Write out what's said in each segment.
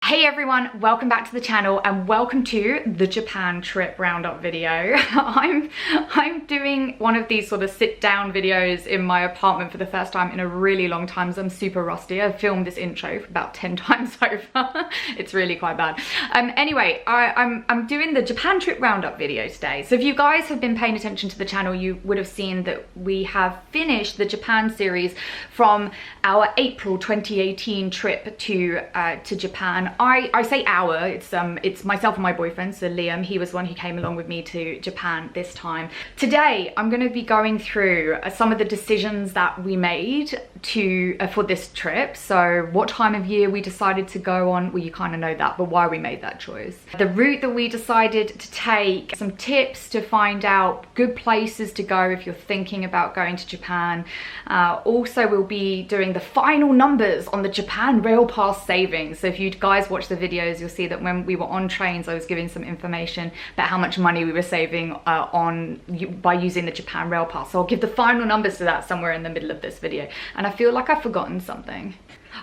Hey everyone, welcome back to the channel and welcome to the Japan trip roundup video. I'm doing one of these sort of sit down videos in my apartment for the first time in a really long time, so I'm super rusty. I've filmed this intro about 10 times over. It's really quite bad. Anyway, I'm doing the Japan trip roundup video today. So if you guys have been paying attention to the channel, you would have seen that we have finished the Japan series from our April 2018 trip to Japan. I say our, it's myself and my boyfriend, so Liam. He was the one who came along with me to Japan this time. Today I'm going to be going through some of the decisions that we made for this trip. So what time of year we decided to go on, well, you kind of know that, but why we made that choice, the route that we decided to take, some tips to find out good places to go if you're thinking about going to Japan. Also we'll be doing the final numbers on the Japan Rail Pass savings. So if you guys watch the videos, you'll see that when we were on trains, I was giving some information about how much money we were saving by using the Japan Rail Pass. So I'll give the final numbers to that somewhere in the middle of this video. And I feel like I've forgotten something.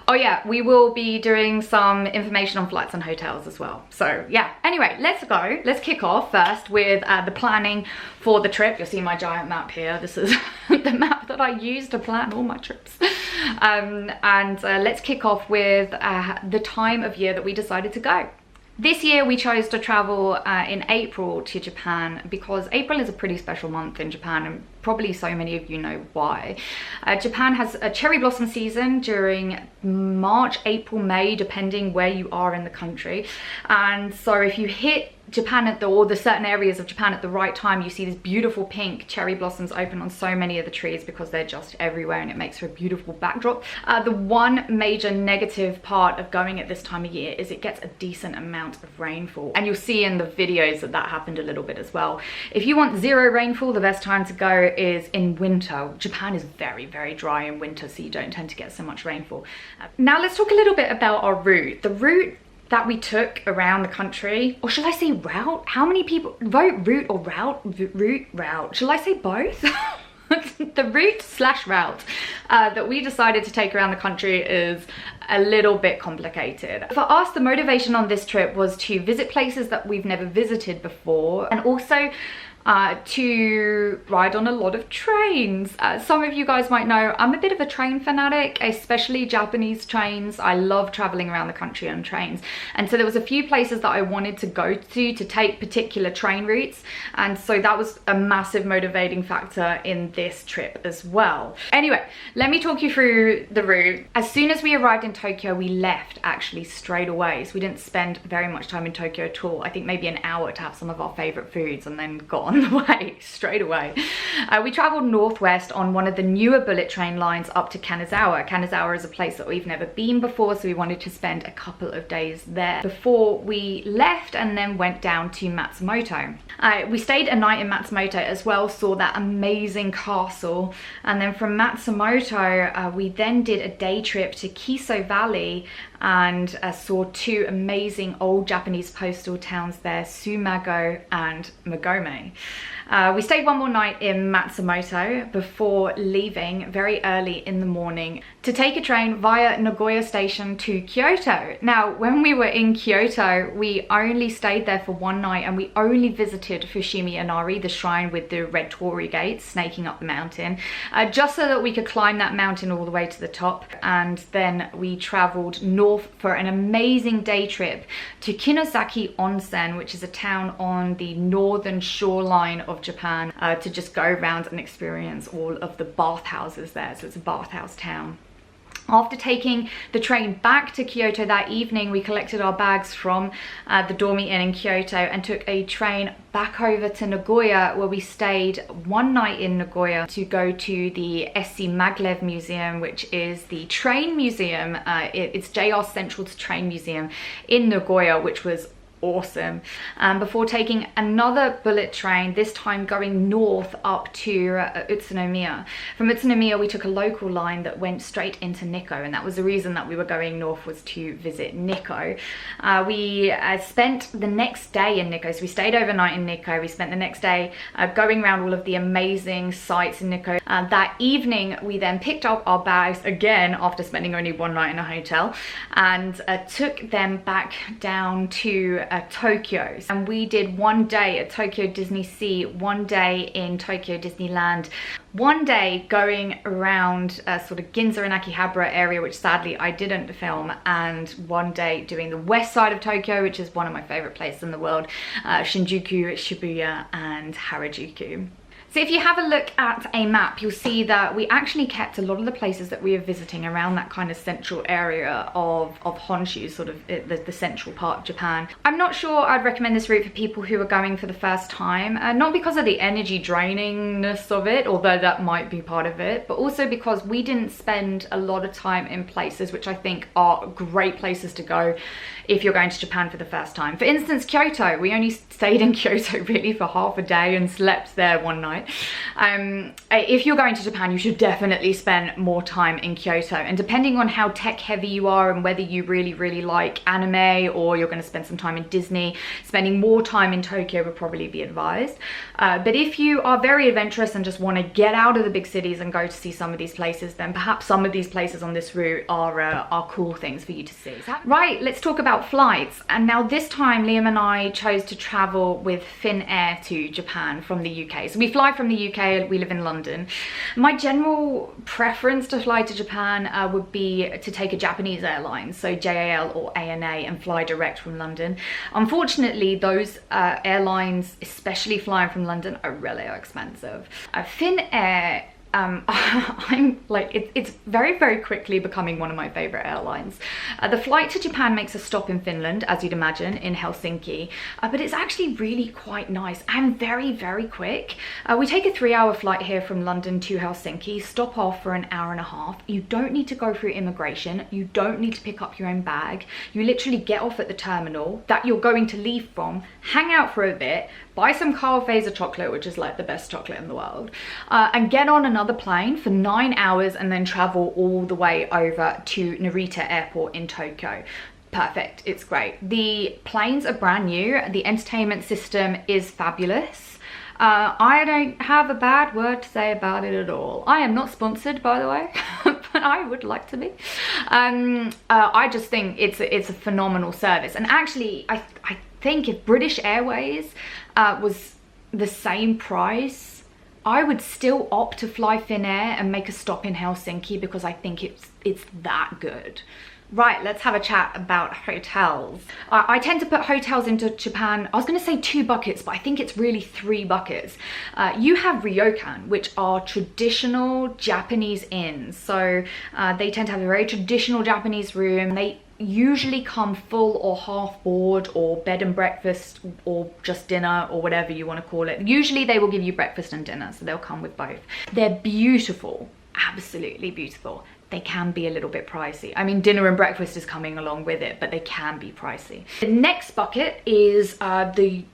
Oh yeah, we will be doing some information on flights and hotels as well. So yeah, anyway, let's go. Let's kick off first with the planning for the trip. You'll see my giant map here. This is the map that I use to plan all my trips. Let's kick off with the time of year that we decided to go. This year we chose to travel in April to Japan because April is a pretty special month in Japan, and probably so many of you know why. Japan has a cherry blossom season during March, April, May, depending where you are in the country. And so if you hit Japan or the certain areas of Japan at the right time, you see these beautiful pink cherry blossoms open on so many of the trees because they're just everywhere, and it makes for a beautiful backdrop. The one major negative part of going at this time of year is it gets a decent amount of rainfall, and you'll see in the videos that happened a little bit as well. If you want zero rainfall, the best time to go is in winter. Japan is very, very dry in winter, so you don't tend to get so much rainfall. Now let's talk a little bit about our route. The route that we took around the country, or should I say route? How many people vote route or route? Route. Shall I say both? The route/route that we decided to take around the country is a little bit complicated. For us, the motivation on this trip was to visit places that we've never visited before, and also to ride on a lot of trains. Some of you guys might know I'm a bit of a train fanatic, especially Japanese trains. I love traveling around the country on trains, and so there was a few places that I wanted to go to take particular train routes, and so that was a massive motivating factor in this trip as well. Anyway, let me talk you through the route. As soon as we arrived in Tokyo, we left actually straight away, so we didn't spend very much time in Tokyo at all. I think maybe an hour to have some of our favorite foods and then got on the way, straight away. We traveled northwest on one of the newer bullet train lines up to Kanazawa. Kanazawa is a place that we've never been before, so we wanted to spend a couple of days there before we left, and then went down to Matsumoto. We stayed a night in Matsumoto as well, saw that amazing castle, and then from Matsumoto we then did a day trip to Kiso Valley and saw two amazing old Japanese postal towns there, Sumago and Magome. We stayed one more night in Matsumoto before leaving very early in the morning to take a train via Nagoya Station to Kyoto. Now, when we were in Kyoto, we only stayed there for one night, and we only visited Fushimi Inari, the shrine with the red torii gates snaking up the mountain, just so that we could climb that mountain all the way to the top. And then we traveled north for an amazing day trip to Kinosaki Onsen, which is a town on the northern shoreline of Japan, to just go around and experience all of the bathhouses there. So it's a bathhouse town. After taking the train back to Kyoto that evening, we collected our bags from the Dormy Inn in Kyoto and took a train back over to Nagoya, where we stayed one night in Nagoya to go to the SC Maglev Museum, which is the train museum. It's JR Central's train museum in Nagoya, which was awesome. Before taking another bullet train, this time going north up to Utsunomiya. From Utsunomiya we took a local line that went straight into Nikko, and that was the reason that we were going north, was to visit Nikko. We spent the next day in Nikko, so we stayed overnight in Nikko. We spent the next day going around all of the amazing sites in Nikko. That evening we then picked up our bags again after spending only one night in a hotel, and took them back down to Tokyo. And we did one day at Tokyo Disney Sea, one day in Tokyo Disneyland, one day going around sort of Ginza and Akihabara area, which sadly I didn't film, and one day doing the west side of Tokyo, which is one of my favorite places in the world, Shinjuku, Shibuya and Harajuku. So if you have a look at a map, you'll see that we actually kept a lot of the places that we are visiting around that kind of central area of Honshu, sort of the central part of Japan. I'm not sure I'd recommend this route for people who are going for the first time, not because of the energy drainingness of it, although that might be part of it, but also because we didn't spend a lot of time in places which I think are great places to go if you're going to Japan for the first time. For instance, Kyoto, we only stayed in Kyoto really for half a day and slept there one night. If you're going to Japan, you should definitely spend more time in Kyoto, and depending on how tech heavy you are and whether you really like anime or you're going to spend some time in Disney, spending more time in Tokyo would probably be advised. But if you are very adventurous and just want to get out of the big cities and go to see some of these places, then perhaps some of these places on this route are cool things for you to see. Right, let's talk about flights. And now this time Liam and I chose to travel with Finnair to Japan from the UK. So we fly from the UK, we live in London. My general preference to fly to Japan would be to take a Japanese airline, so JAL or ANA, and fly direct from London. Unfortunately, those airlines, especially flying from London, are really expensive. Finnair, I'm like, it's very quickly becoming one of my favorite airlines. The flight to Japan makes a stop in Finland, as you'd imagine, in Helsinki, but it's actually really quite nice and very quick. We take a 3-hour flight here from London to Helsinki, stop off for an hour and a half. You don't need to go through immigration, you don't need to pick up your own bag. You literally get off at the terminal that you're going to leave from, hang out for a bit, buy some Carl Fazer chocolate, which is like the best chocolate in the world, and get on another plane for 9 hours and then travel all the way over to Narita Airport in Tokyo. Perfect, it's great. The planes are brand new, the entertainment system is fabulous. I don't have a bad word to say about it at all. I am not sponsored, by the way, but I would like to be. I just think it's a phenomenal service. And actually, I think if British Airways was the same price, I would still opt to fly Finnair and make a stop in Helsinki because I think it's that good. Right, let's have a chat about hotels. I tend to put hotels into Japan, I was going to say 2 buckets, but I think it's really 3 buckets. You have ryokan, which are traditional Japanese inns. So they tend to have a very traditional Japanese room. They usually come full or half board or bed and breakfast or just dinner or whatever you want to call it. Usually they will give you breakfast and dinner, so they'll come with both. They're beautiful, absolutely beautiful. They can be a little bit pricey. I mean, dinner and breakfast is coming along with it, but they can be pricey. The next bucket is the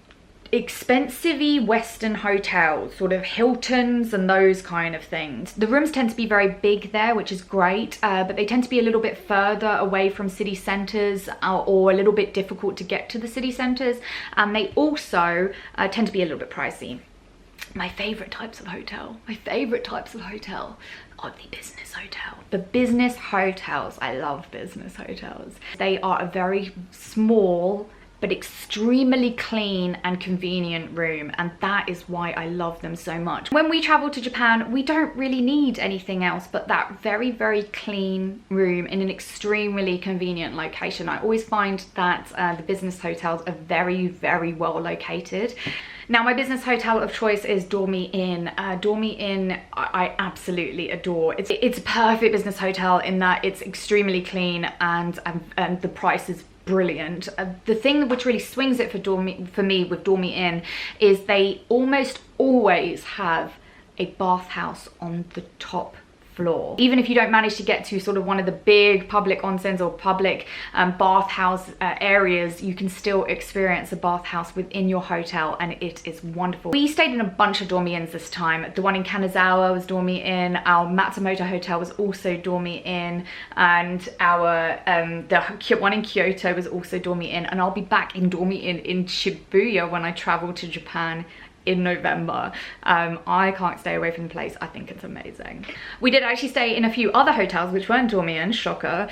expensive-y Western hotels, sort of Hiltons and those kind of things. The rooms tend to be very big there, which is great, but they tend to be a little bit further away from city centres or a little bit difficult to get to the city centres, and they also tend to be a little bit pricey. My favourite types of hotel are the business hotel. The business hotels, I love business hotels. They are a very small but extremely clean and convenient room, and that is why I love them so much. When we travel to Japan, we don't really need anything else but that very clean room in an extremely convenient location. I always find that the business hotels are very well located. Now, my business hotel of choice is Dormy Inn. Dormy Inn, I absolutely adore. It's a perfect business hotel in that it's extremely clean and the price is brilliant. The thing which really swings it for me with Dormy Inn is they almost always have a bathhouse on the top floor. Even if you don't manage to get to sort of one of the big public onsens or public bathhouse areas, you can still experience a bathhouse within your hotel, and it is wonderful. We stayed in a bunch of dormy inns this time. The one in Kanazawa was dormy inn, our Matsumoto hotel was also dormy inn, and our the one in Kyoto was also dormy inn, and I'll be back in dormy inn in Shibuya when I travel to Japan in November. I can't stay away from the place. I think it's amazing. We did actually stay in a few other hotels which weren't dormy inns, shocker.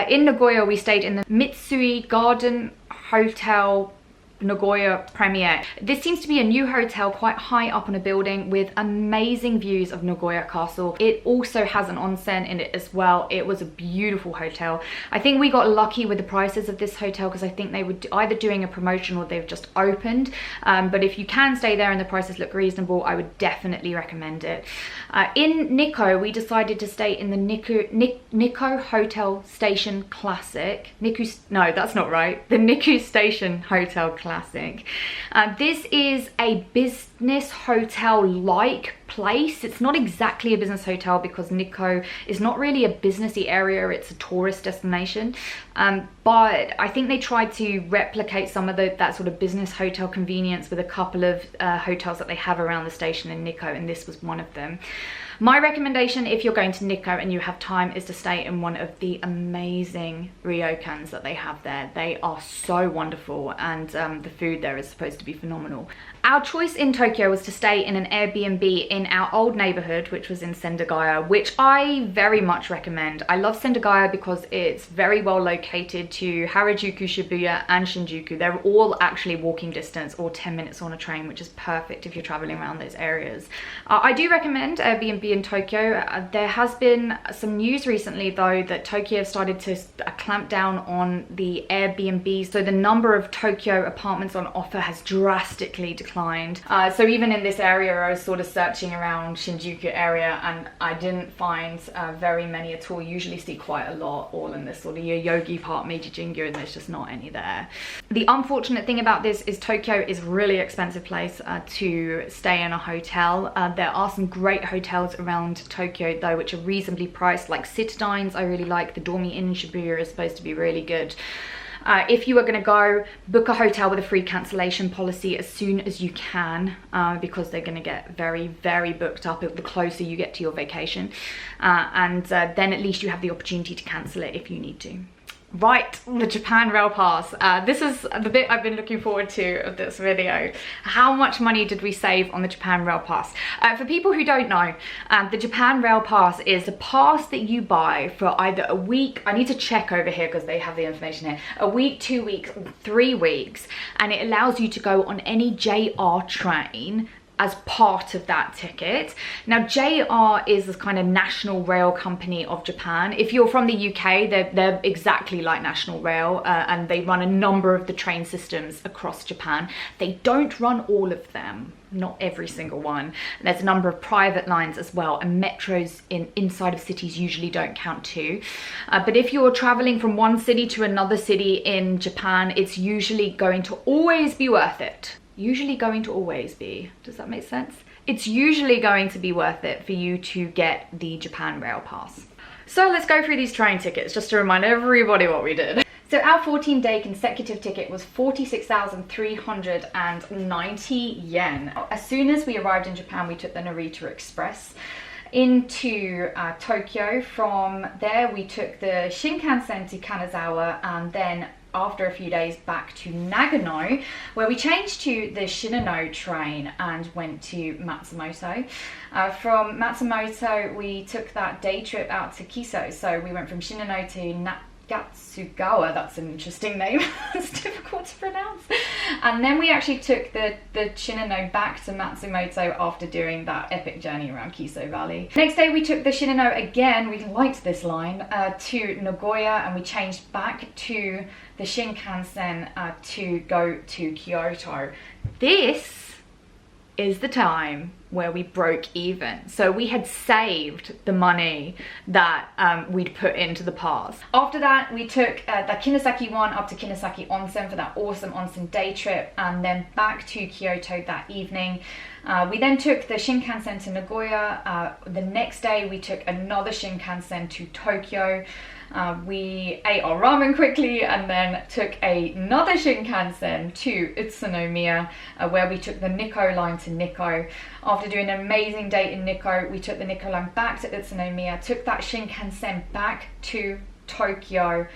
In Nagoya we stayed in the Mitsui Garden Hotel Nagoya Premier. This seems to be a new hotel quite high up on a building with amazing views of Nagoya Castle. It also has an onsen in it as well. It was a beautiful hotel. I think we got lucky with the prices of this hotel because I think they were either doing a promotion or they've just opened. But if you can stay there and the prices look reasonable, I would definitely recommend it. In Nikko, we decided to stay in the Nikko Hotel Station Classic. No, that's not right. The Nikko Station Hotel Classic. This is a business hotel-like place. It's not exactly a business hotel because Nikko is not really a businessy area, it's a tourist destination. But I think they tried to replicate some of that sort of business hotel convenience with a couple of hotels that they have around the station in Nikko, and this was one of them. My recommendation, if you're going to Nikko and you have time, is to stay in one of the amazing ryokans that they have there. They are so wonderful, and the food there is supposed to be phenomenal. Our choice in Tokyo was to stay in an Airbnb in our old neighborhood, which was in Sendagaya, which I very much recommend. I love Sendagaya because it's very well located to Harajuku, Shibuya and Shinjuku. They're all actually walking distance or 10 minutes on a train, which is perfect if you're traveling around those areas. I do recommend Airbnb in Tokyo. There has been some news recently though that Tokyo have started to clamp down on the Airbnb, so the number of Tokyo apartments on offer has drastically declined. So even in this area, I was sort of searching around Shinjuku area and I didn't find very many at all. You usually see quite a lot all in this sort of Yoyogi Park, Meiji Jingu, and there's just not any there. The unfortunate thing about this is Tokyo is a really expensive place to stay in a hotel. There are some great hotels around Tokyo though which are reasonably priced, like Citadines I really like. The Dormy Inn in Shibuya is supposed to be really good. If you are going to go, book a hotel with a free cancellation policy as soon as you can, because they're going to get very, very booked up the closer you get to your vacation. And then at least you have the opportunity to cancel it if you need to. Right, the Japan Rail Pass. This is the bit I've been looking forward to of this video. How much money did we save on the Japan Rail Pass? For people who don't know, the Japan Rail Pass is a pass that you buy for either a week, I need to check over here because they have the information here, a week, 2 weeks, 3 weeks, and it allows you to go on any JR train as part of that ticket. Now JR is this kind of national rail company of Japan. If you're from the UK, they're exactly like National Rail, and they run a number of the train systems across Japan. They don't run all of them, not every single one. There's a number of private lines as well, and metros inside of cities usually don't count too. But if you're traveling from one city to another city in Japan, it's usually going to always be worth it. Usually going to always be. Does that make sense? It's usually going to be worth it for you to get the Japan Rail Pass. So let's go through these train tickets just to remind everybody what we did. So our 14-day consecutive ticket was 46,390 yen. As soon as we arrived in Japan, we took the Narita Express into Tokyo. From there, we took the Shinkansen to Kanazawa, and then after a few days back to Nagano, where we changed to the Shinano train and went to Matsumoto. From Matsumoto, we took that day trip out to Kiso. So we went from Shinano to Nagatsugawa, that's an interesting name, it's difficult to pronounce. And then we actually took the Shinano back to Matsumoto after doing that epic journey around Kiso Valley. Next day we took the Shinano again, we liked this line, to Nagoya, and we changed back to the Shinkansen to go to Kyoto. This is the time where we broke even. So we had saved the money that we'd put into the pass. After that, we took the Kinosaki one up to Kinosaki Onsen for that awesome onsen day trip, and then back to Kyoto that evening. We then took the Shinkansen to Nagoya. The next day we took another Shinkansen to Tokyo. We ate our ramen quickly and then took another Shinkansen to Utsunomiya, where we took the Nikko line to Nikko. After doing an amazing day in Nikko, we took the Nikko line back to Utsunomiya, took that Shinkansen back to Tokyo.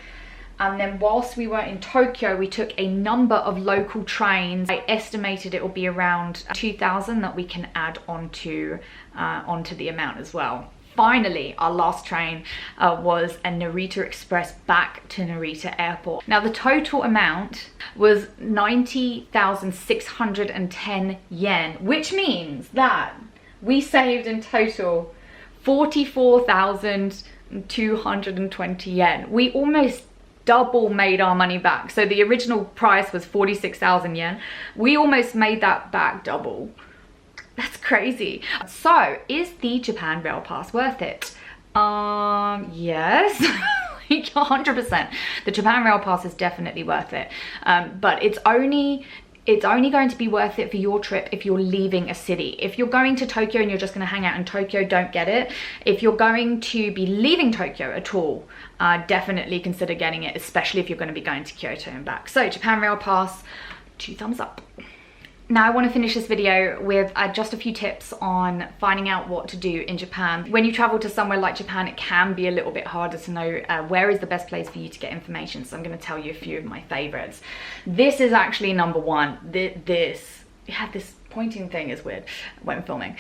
And then whilst we were in Tokyo, we took a number of local trains. I estimated it will be around 2,000 that we can add onto the amount as well. Finally, our last train was a Narita Express back to Narita Airport. Now the total amount was 90,610 yen, which means that we saved in total 44,220 yen. We almost double made our money back. So the original price was 46,000 yen. We almost made that back double. That's crazy. So is the Japan Rail Pass worth it? Yes. Like 100%. The Japan Rail Pass is definitely worth it. But it's only going to be worth it for your trip if you're leaving a city. If you're going to Tokyo and you're just going to hang out in Tokyo, don't get it. If you're going to be leaving Tokyo at all, definitely consider getting it, especially if you're going to be going to Kyoto and back. So Japan Rail Pass, 2 thumbs up. Now I want to finish this video with just a few tips on finding out what to do in Japan. When you travel to somewhere like Japan, it can be a little bit harder to know where is the best place for you to get information. So I'm going to tell you a few of my favorites. This is actually number one. This pointing thing is weird when filming.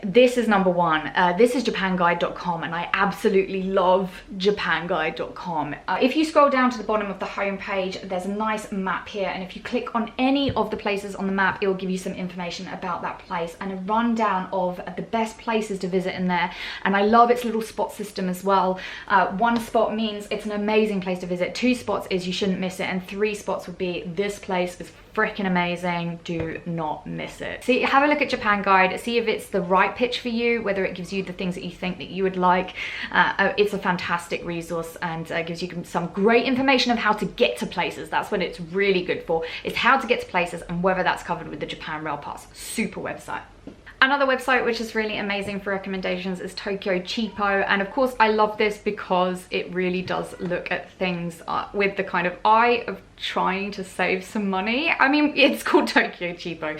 This is number one. This is japanguide.com, and I absolutely love japanguide.com. If you scroll down to the bottom of the home page, there's a nice map here, and if you click on any of the places on the map, it will give you some information about that place and a rundown of the best places to visit in there. And I love its little spot system as well. 1 spot means it's an amazing place to visit. 2 spots is you shouldn't miss it, and 3 spots would be this place is freaking amazing, do not miss it. See, have a look at Japan Guide, see if it's the right pitch for you, whether it gives you the things that you think that you would like. It's a fantastic resource and gives you some great information of how to get to places. That's what it's really good for, is how to get to places and whether that's covered with the Japan Rail Pass. Super website. Another website which is really amazing for recommendations is Tokyo Cheapo, and of course I love this because it really does look at things with the kind of eye of trying to save some money. I mean, it's called Tokyo Cheapo.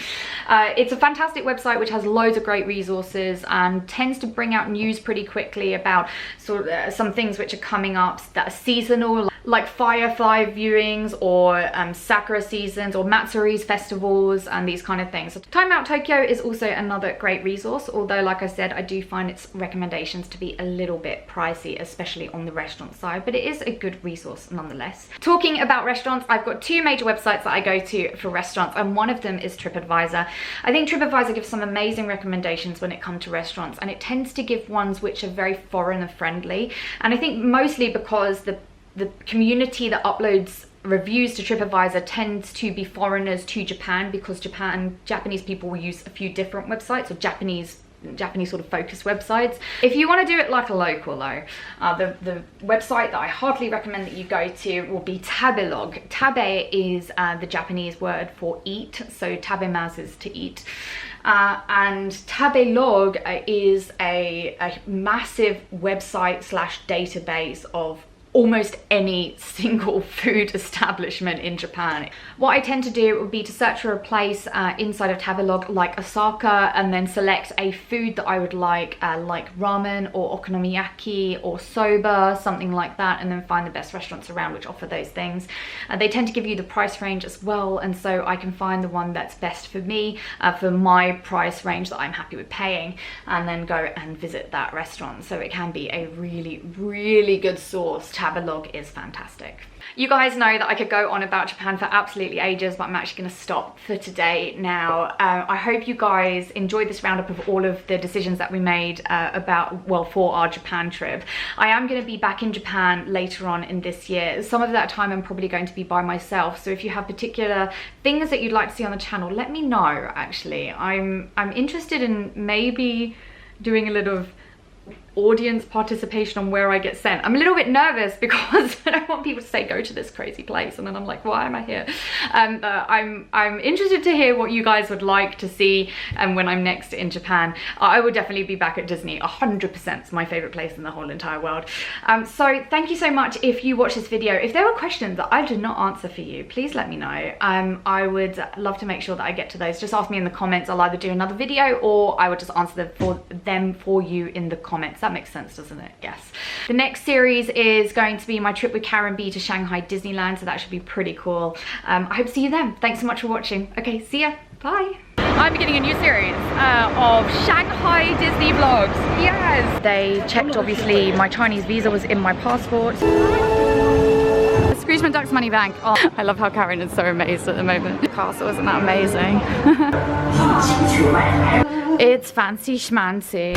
It's a fantastic website which has loads of great resources and tends to bring out news pretty quickly about sort of some things which are coming up that are seasonal, like firefly viewings or sakura seasons or matsuris, festivals, and these kind of things. So Time Out Tokyo is also another great resource, although like I said, I do find its recommendations to be a little bit pricey, especially on the restaurant side, but it is a good resource nonetheless. Talking about restaurants, I've got 2 major websites that I go to for restaurants, and one of them is TripAdvisor. I think TripAdvisor gives some amazing recommendations when it comes to restaurants, and it tends to give ones which are very foreigner friendly, and I think mostly because the community that uploads reviews to TripAdvisor tends to be foreigners to Japan, because Japanese people will use a few different websites or Japanese sort of focused websites. If you want to do it like a local though, the website that I heartily recommend that you go to will be Tabelog. Tabe is the Japanese word for eat, so tabemasu is to eat. And Tabelog is a massive website / database of almost any single food establishment in Japan. What I tend to do would be to search for a place inside of Tabelog like Osaka, and then select a food that I would like ramen or okonomiyaki or soba, something like that, and then find the best restaurants around which offer those things. They tend to give you the price range as well, and so I can find the one that's best for me, for my price range that I'm happy with paying, and then go and visit that restaurant. So it can be a really, really good source Travelog is fantastic. You guys know that I could go on about Japan for absolutely ages, but I'm actually going to stop for today now. I hope you guys enjoyed this roundup of all of the decisions that we made for our Japan trip. I am going to be back in Japan later on in this year. Some of that time I'm probably going to be by myself, so if you have particular things that you'd like to see on the channel, let me know. Actually, I'm interested in maybe doing a little audience participation on where I get sent. I'm a little bit nervous because I don't want people to say go to this crazy place and then I'm like, why am I here? I'm interested to hear what you guys would like to see when I'm next in Japan. I will definitely be back at Disney. 100%. It's my favorite place in the whole entire world. So thank you so much if you watched this video. If there were questions that I did not answer for you, please let me know. I would love to make sure that I get to those. Just ask me in the comments. I'll either do another video or I will just answer them for you in the comments. That makes sense, doesn't it? Yes. The next series is going to be my trip with Karen B to Shanghai Disneyland, so that should be pretty cool. I hope to see you then. Thanks so much for watching. Okay, see ya. Bye. I'm beginning a new series of Shanghai Disney vlogs. Yes. They checked, obviously, my Chinese visa was in my passport. Scrooge McDuck's money bank. Oh, I love how Karen is so amazed at the moment. The castle, isn't that amazing? It's fancy schmancy.